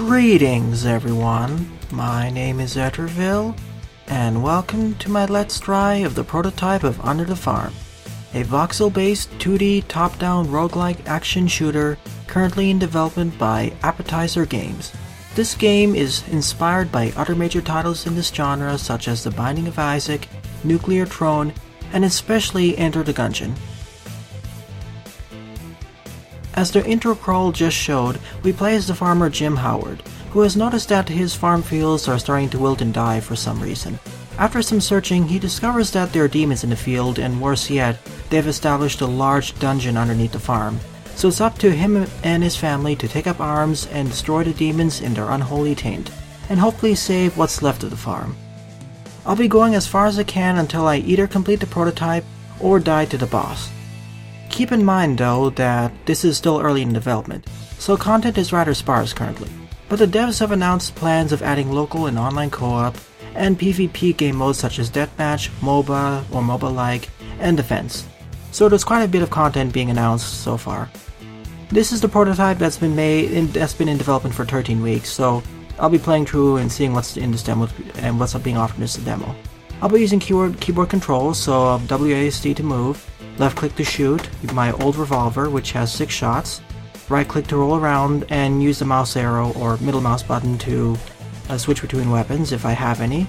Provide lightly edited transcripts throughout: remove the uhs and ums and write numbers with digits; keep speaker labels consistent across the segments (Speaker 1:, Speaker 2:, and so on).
Speaker 1: Greetings everyone, my name is Etterville, and welcome to my Let's Try of the prototype of Under the Farm, a voxel-based 2D top-down roguelike action shooter currently in development by Appetizer Games. This game is inspired by other major titles in this genre such as The Binding of Isaac, Nuclear Throne, and especially Enter the Gungeon. As the intro crawl just showed, we play as the farmer Jim Howard, who has noticed that his farm fields are starting to wilt and die for some reason. After some searching, he discovers that there are demons in the field, and worse yet, they have established a large dungeon underneath the farm. So it's up to him and his family to take up arms and destroy the demons in their unholy taint, and hopefully save what's left of the farm. I'll be going as far as I can until I either complete the prototype or die to the boss. Keep in mind though that this is still early in development, so content is rather sparse currently, but the devs have announced plans of adding local and online co-op, and PvP game modes such as Deathmatch, MOBA or MOBA-like, and Defense. So there's quite a bit of content being announced so far. This is the prototype that's been in development for 13 weeks, so I'll be playing through and seeing what's in this demo and what's being offered in this demo. I'll be using keyboard controls, so WASD to move, left click to shoot, my old revolver which has 6 shots, right click to roll around, and use the mouse arrow or middle mouse button to switch between weapons if I have any.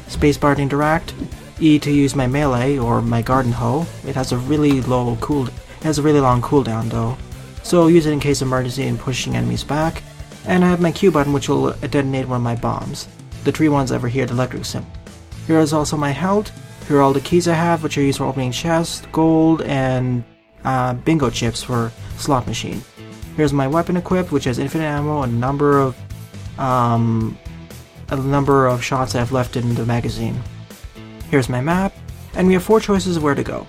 Speaker 1: Spacebar to interact, E to use my melee or my garden hoe. It has a really long cooldown though, so use it in case of emergency and pushing enemies back. And I have my Q button which will detonate one of my bombs. The 3 ones over here, the electric symbol. Here is also my health. Here are all the keys I have, which are used for opening chests, gold, and bingo chips for slot machine. Here's my weapon equipped, which has infinite ammo and a number of shots I have left in the magazine. Here's my map, and we have 4 choices of where to go.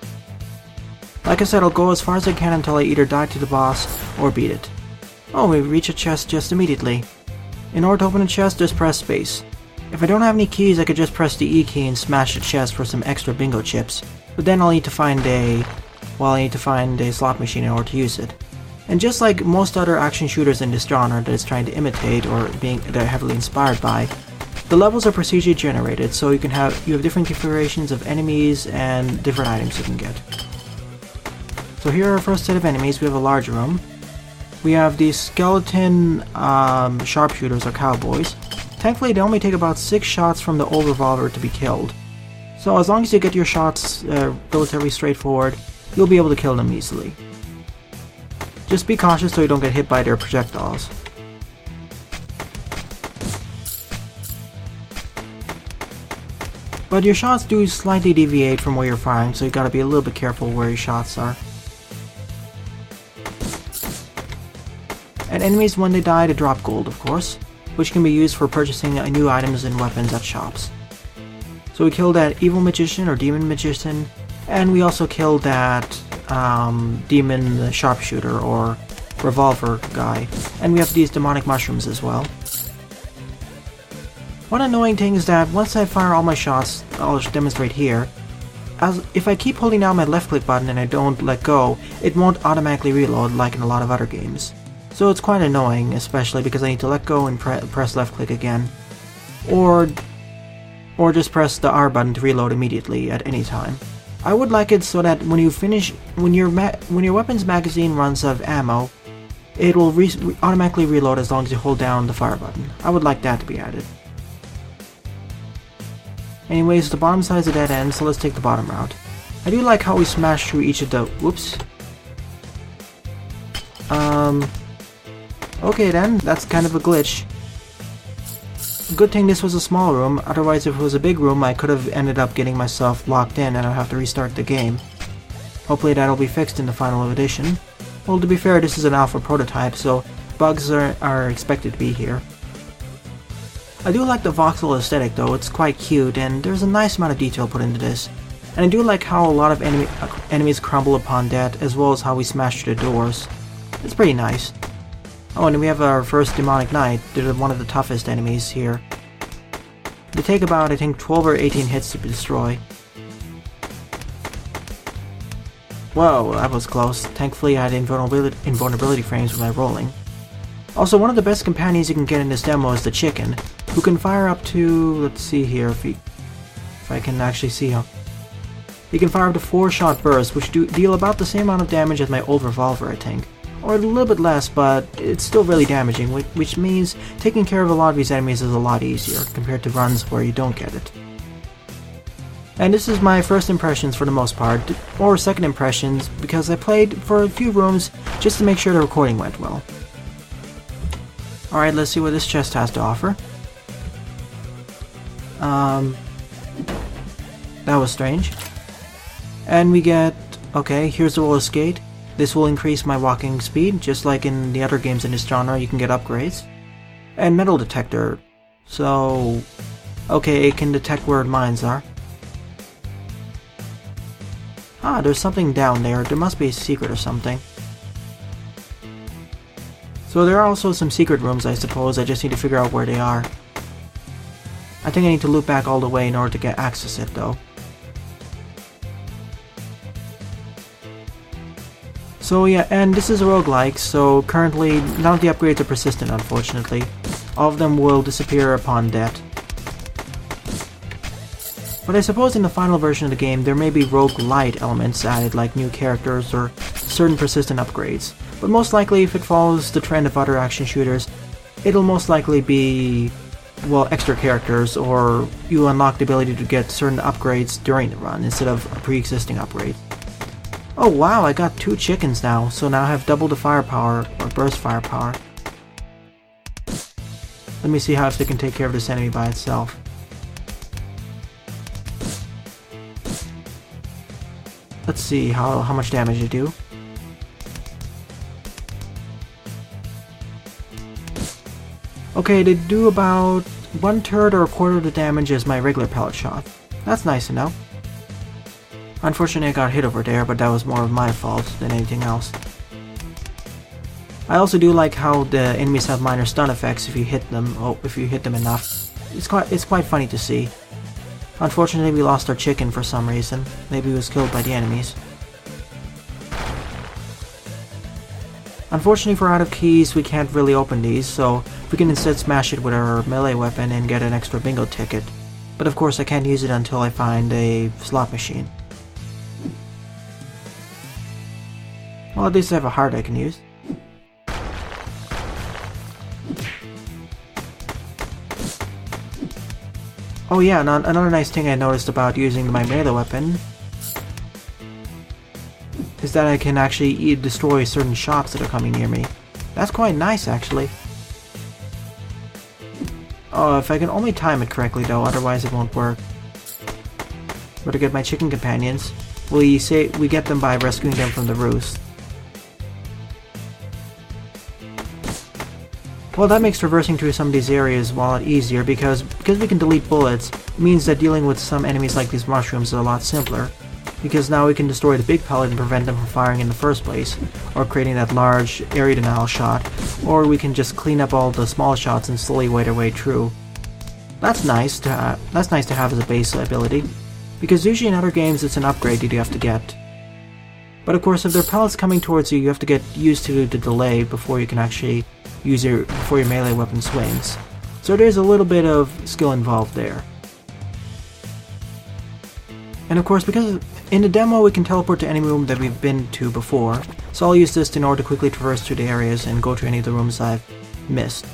Speaker 1: Like I said, I'll go as far as I can until I either die to the boss or beat it. Oh, we reach a chest just immediately. In order to open a chest, just press space. If I don't have any keys, I could just press the E key and smash the chest for some extra bingo chips, but then I'll need to find a slot machine in order to use it. And just like most other action shooters in this genre that it's trying to imitate or they're heavily inspired by, the levels are procedurally generated, so you have different configurations of enemies and different items you can get. So here are our first set of enemies. We have a large room. We have these skeleton sharpshooters or cowboys. Thankfully, they only take about 6 shots from the old revolver to be killed. So as long as you get your shots relatively straightforward, you'll be able to kill them easily. Just be cautious so you don't get hit by their projectiles. But your shots do slightly deviate from where you're firing, so you gotta be a little bit careful where your shots are. And enemies, when they die, they drop gold, of course, which can be used for purchasing new items and weapons at shops. So we killed that evil magician or demon magician, and we also killed that demon sharpshooter or revolver guy, and we have these demonic mushrooms as well. One annoying thing is that once I fire all my shots, I'll demonstrate here, if I keep holding down my left click button and I don't let go, it won't automatically reload like in a lot of other games. So it's quite annoying, especially because I need to let go and press left click again, or just press the R button to reload immediately at any time. I would like it so that when your weapon's magazine runs out of ammo, it will automatically reload as long as you hold down the fire button. I would like that to be added. Anyways, the bottom side is a dead end, so let's take the bottom route. I do like how we smash through each of the... whoops. Okay then, that's kind of a glitch. Good thing this was a small room, otherwise if it was a big room I could have ended up getting myself locked in and I'd have to restart the game. Hopefully that'll be fixed in the final edition. Well, to be fair, this is an alpha prototype, so bugs are expected to be here. I do like the voxel aesthetic though, it's quite cute and there's a nice amount of detail put into this. And I do like how a lot of enemies crumble upon death, as well as how we smash through the doors. It's pretty nice. Oh, and we have our first demonic knight. They're one of the toughest enemies here. They take about, I think, 12 or 18 hits to destroy. Whoa, that was close. Thankfully I had invulnerability frames with my rolling. Also, one of the best companions you can get in this demo is the chicken, who can fire up to, let's see here, if I can actually see how. He can fire up to 4-shot bursts, which deal about the same amount of damage as my old revolver, I think. Or a little bit less, but it's still really damaging, which means taking care of a lot of these enemies is a lot easier, compared to runs where you don't get it. And this is my first impressions for the most part, or second impressions, because I played for a few rooms just to make sure the recording went well. Alright, let's see what this chest has to offer. That was strange. And we get, okay, here's the roller skate. This will increase my walking speed, just like in the other games in this genre, you can get upgrades. And metal detector. So, okay, it can detect where mines are. Ah, there's something down there. There must be a secret or something. So there are also some secret rooms, I suppose. I just need to figure out where they are. I think I need to loop back all the way in order to get access it, though. So yeah, and this is a roguelike, so currently none of the upgrades are persistent, unfortunately. All of them will disappear upon death. But I suppose in the final version of the game there may be roguelite elements added, like new characters or certain persistent upgrades. But most likely, if it follows the trend of other action shooters, it'll most likely be, well, extra characters, or you unlock the ability to get certain upgrades during the run instead of a pre-existing upgrade. Oh wow, I got 2 chickens now, so now I have double the firepower, or burst firepower. Let me see how if they can take care of this enemy by itself. Let's see how much damage they do. Okay, they do about 1/3 or 1/4 of the damage as my regular pellet shot. That's nice to know. Unfortunately, I got hit over there, but that was more of my fault than anything else. I also do like how the enemies have minor stun effects if you hit them. Oh, if you hit them enough. It's quite funny to see. Unfortunately, we lost our chicken for some reason. Maybe he was killed by the enemies. Unfortunately, for out of keys, we can't really open these, so we can instead smash it with our melee weapon and get an extra bingo ticket. But of course, I can't use it until I find a slot machine. Well, at least I have a heart I can use. Oh yeah, another nice thing I noticed about using my melee weapon is that I can actually destroy certain shots that are coming near me. That's quite nice, actually. Oh, if I can only time it correctly though, otherwise it won't work. Where to get my chicken companions? We get them by rescuing them from the roost. Well, that makes traversing through some of these areas a lot easier because we can delete bullets, it means that dealing with some enemies like these mushrooms is a lot simpler. Because now we can destroy the big pellet and prevent them from firing in the first place, or creating that large area denial shot, or we can just clean up all the small shots and slowly wade our way through. That's nice to have as a base ability, because usually in other games it's an upgrade that you have to get. But of course, if there are pellets coming towards you, you have to get used to the delay before you can actually before your melee weapon swings. So there's a little bit of skill involved there. And of course, because in the demo we can teleport to any room that we've been to before, so I'll use this in order to quickly traverse through the areas and go to any of the rooms I've missed.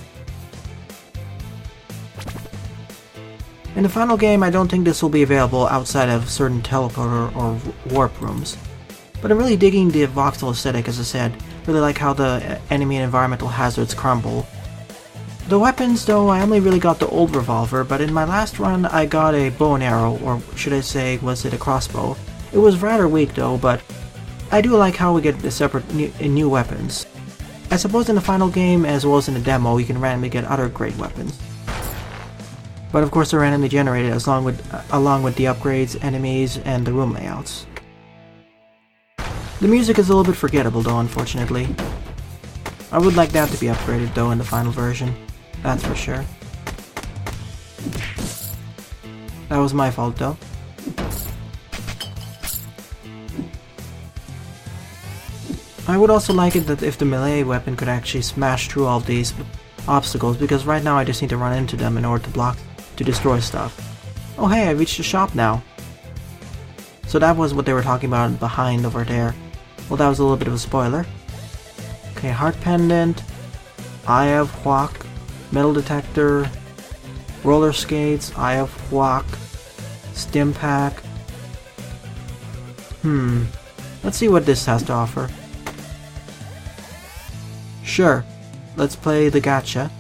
Speaker 1: In the final game, I don't think this will be available outside of certain teleporter or warp rooms. But I'm really digging the voxel aesthetic, as I said. Really like how the enemy and environmental hazards crumble. The weapons, though, I only really got the old revolver, but in my last run I got a bow and arrow, or should I say, was it a crossbow? It was rather weak though, but I do like how we get the separate new weapons. I suppose in the final game, as well as in the demo, you can randomly get other great weapons. But of course they're randomly generated along with the upgrades, enemies, and the room layouts. The music is a little bit forgettable though, unfortunately. I would like that to be upgraded though in the final version, that's for sure. That was my fault though. I would also like it that if the melee weapon could actually smash through all these obstacles, because right now I just need to run into them in order to destroy stuff. Oh hey, I reached the shop now. So that was what they were talking about behind over there. Well, that was a little bit of a spoiler. Okay, heart pendant, eye of Hwak, metal detector, roller skates, eye of Hwak, stim pack. Let's see what this has to offer. Sure, let's play the gacha.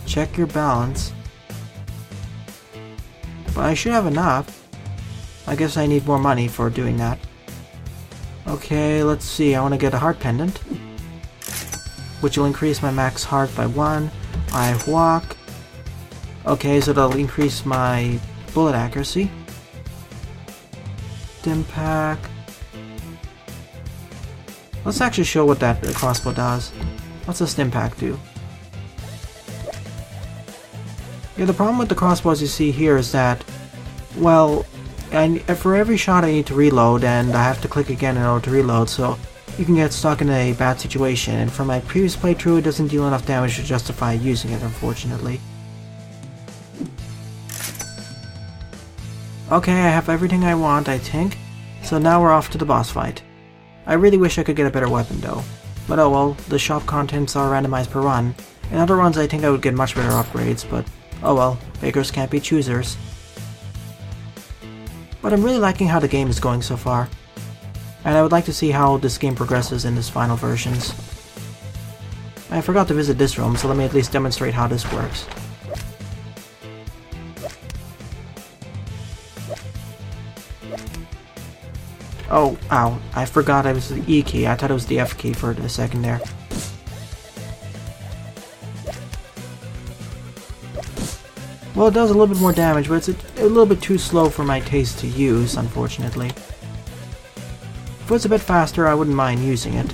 Speaker 1: Check your balance. But I should have enough. I guess I need more money for doing that. Okay, let's see. I want to get a heart pendant, which will increase my max heart by 1. I walk. Okay, so that'll increase my bullet accuracy. Stim pack. Let's actually show what that crossbow does. What's a stim pack do? Yeah, the problem with the crossbows you see here is that, well, for every shot I need to reload, and I have to click again in order to reload, so you can get stuck in a bad situation, and from my previous playthrough it doesn't deal enough damage to justify using it, unfortunately. Okay, I have everything I want, I think, so now we're off to the boss fight. I really wish I could get a better weapon though, but oh well, the shop contents are randomized per run. In other runs I think I would get much better upgrades, but oh well, beggars can't be choosers. But I'm really liking how the game is going so far, and I would like to see how this game progresses in its final versions. I forgot to visit this room, so let me at least demonstrate how this works. Oh, ow, I forgot it was the E key. I thought it was the F key for a second there. Well, it does a little bit more damage, but it's a little bit too slow for my taste to use, unfortunately. If it was a bit faster, I wouldn't mind using it.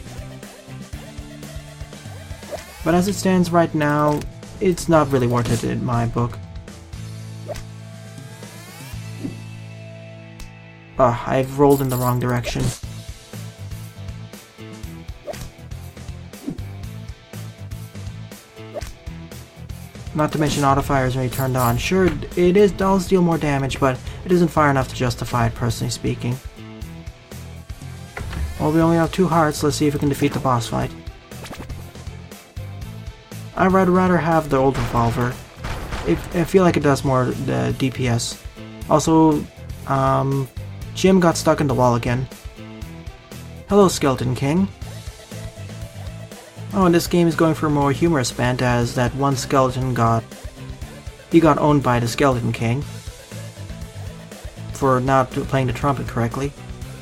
Speaker 1: But as it stands right now, it's not really worth it in my book. Ugh, I've rolled in the wrong direction. Not to mention auto-fires when turned on. Sure, it does deal more damage, but it isn't far enough to justify it, personally speaking. Well, we only have 2 hearts, let's see if we can defeat the boss fight. I'd rather have the old revolver. I feel like it does more DPS. Also, Jim got stuck in the wall again. Hello, Skeleton King. Oh, and this game is going for a more humorous bent, as that one skeleton got owned by the Skeleton King for not playing the trumpet correctly.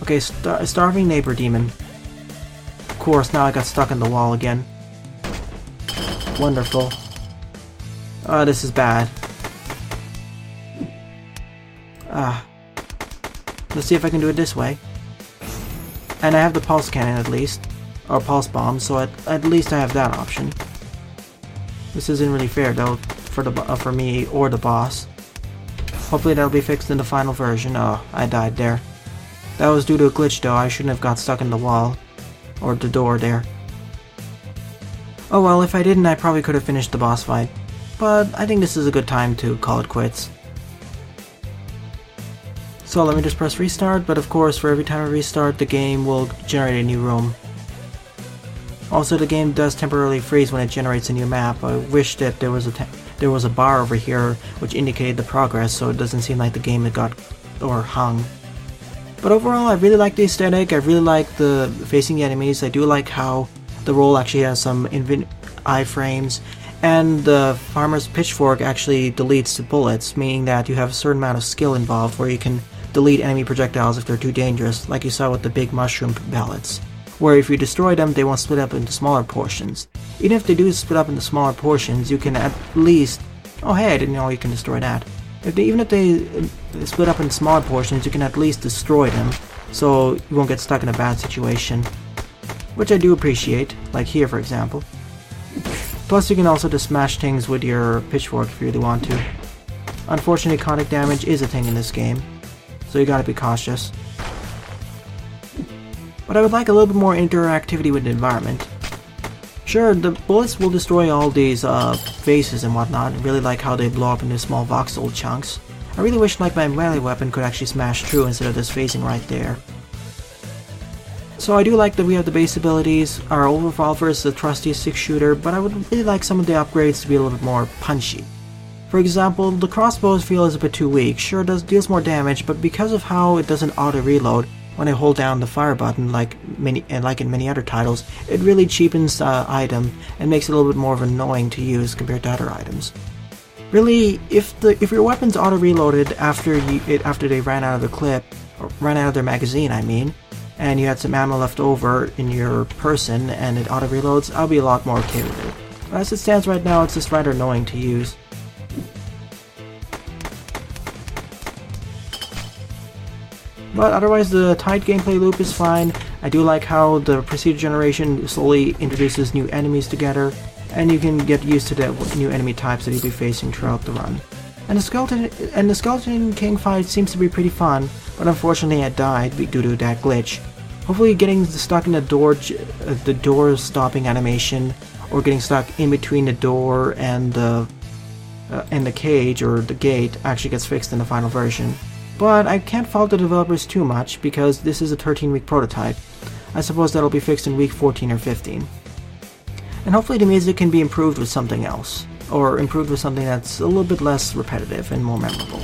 Speaker 1: Okay, starving neighbor demon. Of course, now I got stuck in the wall again. Wonderful. This is bad. Let's see if I can do it this way. And I have the pulse cannon at least. Or pulse bomb, so at least I have that option. This isn't really fair though, for me or the boss. Hopefully that'll be fixed in the final version. Oh, I died there. That was due to a glitch though, I shouldn't have got stuck in the wall. Or the door there. Oh well, if I didn't I probably could have finished the boss fight. But I think this is a good time to call it quits. So let me just press restart, but of course for every time I restart the game will generate a new room. Also, the game does temporarily freeze when it generates a new map. I wish that there was a bar over here which indicated the progress, so it doesn't seem like the game had got or hung. But overall, I really like the aesthetic. I really like the facing the enemies. I do like how the roll actually has some iframes, and the farmer's pitchfork actually deletes the bullets, meaning that you have a certain amount of skill involved where you can delete enemy projectiles if they're too dangerous, like you saw with the big mushroom pellets, where if you destroy them, they won't split up into smaller portions. Even if they do split up into smaller portions, you can at least... Oh hey, I didn't know you can destroy that. Even if they split up into smaller portions, you can at least destroy them, so you won't get stuck in a bad situation. Which I do appreciate, like here for example. Plus you can also just smash things with your pitchfork if you really want to. Unfortunately, contact damage is a thing in this game, so you gotta be cautious. But I would like a little bit more interactivity with the environment. Sure, the bullets will destroy all these faces and whatnot. I really like how they blow up into small voxel chunks. I really wish like my melee weapon could actually smash through instead of just phasing right there. So I do like that we have the base abilities. Our old revolver is the trusty 6-shooter, but I would really like some of the upgrades to be a little bit more punchy. For example, the crossbow's feel is a bit too weak. Sure, it deals more damage, but because of how it doesn't auto-reload when I hold down the fire button like in many other titles, it really cheapens the item and makes it a little bit more of annoying to use compared to other items. Really, if your weapon's auto-reloaded after they ran out of the clip, or ran out of their magazine, I mean, and you had some ammo left over in your person and it auto-reloads, I'll be a lot more okay with it. But as it stands right now, it's just rather annoying to use. But otherwise, the tight gameplay loop is fine. I do like how the procedure generation slowly introduces new enemies together, and you can get used to the new enemy types that you'll be facing throughout the run. And the Skeleton King fight seems to be pretty fun, but unfortunately I died due to that glitch. Hopefully getting stuck in the door stopping animation, or getting stuck in between the door and the cage or the gate actually gets fixed in the final version. But I can't fault the developers too much because this is a 13-week prototype. I suppose that'll be fixed in week 14 or 15. And hopefully the music can be improved with something else, or improved with something that's a little bit less repetitive and more memorable.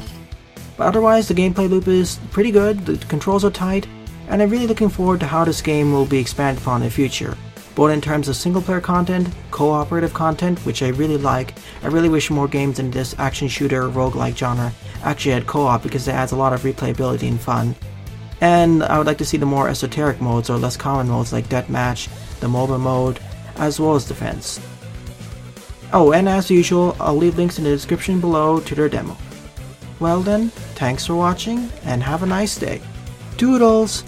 Speaker 1: But otherwise, the gameplay loop is pretty good, the controls are tight, and I'm really looking forward to how this game will be expanded upon in the future, both in terms of single-player content, cooperative content, which I really like. I really wish more games in this action shooter roguelike genre actually had co-op because it adds a lot of replayability and fun. And I would like to see the more esoteric modes or less common modes like Deathmatch, the MOBA mode, as well as Defense. Oh, and as usual, I'll leave links in the description below to their demo. Well then, thanks for watching, and have a nice day. Toodles!